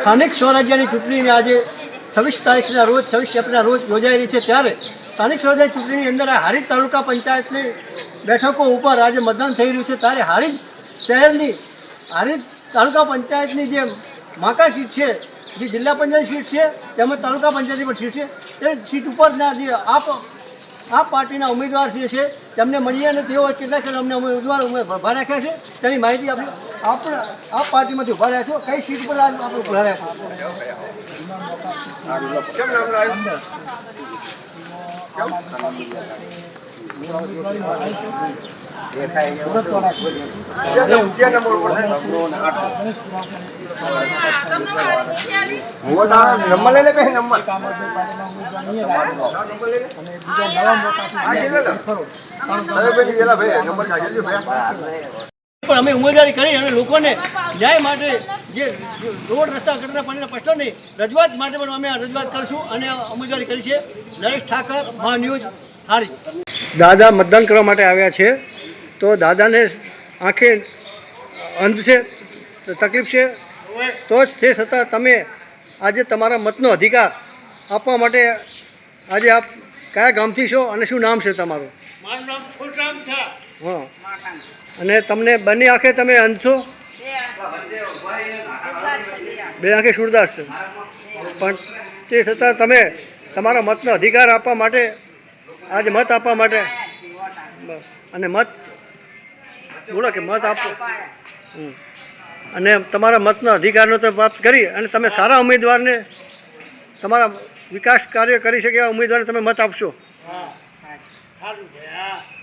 સ્થાનિક સ્વરાજ્યની ચૂંટણીને આજે 26 તારીખના રોજ 26 એપ્રિલના રોજ યોજાઈ રહી છે, ત્યારે સ્થાનિક સ્વરાજ્ય ચૂંટણીની અંદર હારીજ તાલુકા પંચાયતની બેઠકો ઉપર આજે મતદાન થઈ રહ્યું છે। ત્યારે હારીજ શહેરની હારીજ તાલુકા પંચાયતની જે માકા સીટ છે, જે જિલ્લા પંચાયત સીટ છે, તેમજ તાલુકા પંચાયતની પણ સીટ છે, તે સીટ ઉપરના જે આપ પાર્ટીના ઉમેદવાર જે છે તેમને મળીએ અને તેઓ કેટલાક અમને ઉમેદવાર ઉભા રાખ્યા છે તેની માહિતી આપણે આપ પાર્ટીમાંથી ઉભા રહ્યા છો, કઈ સીટ પર આપણે ઉભા રહ્યા પણ અમે ઉમેદવારી કરી અને લોકોને ન્યાય માટે જે રોડ રસ્તા ગટર પાણીના પ્રશ્નોની રજૂઆત માટે પણ અમે રજૂઆત કરીશું અને ઉમેદવારી કરી છે। નરેશ ઠાકર, મહા ન્યૂઝ, હારીજ। દાદા મતદાન કરવા માટે આવ્યા છે, તો દાદાને આંખે અંધ છે, તકલીફ છે, તો જ તે છતાં તમે આજે તમારા મતનો અધિકાર આપવા માટે આજે આપ કયા ગામથી છો અને શું નામ છે તમારું? મારું નામ છોટરામ છે। હા, અને તમને બંને આંખે તમે અંધ છો? બે આંખે સુરદાસ છે, પણ તે છતાં તમે તમારા મતનો અધિકાર આપવા માટે આજે મત આપવા માટે અને મત બોલો કે મત આપો અને તમારા મતનો અધિકારનો તો પ્રાપ્ત કરી અને તમે સારા ઉમેદવારને તમારા વિકાસ કાર્ય કરી શકે એવા ઉમેદવારને તમે મત આપશો। સારું છે।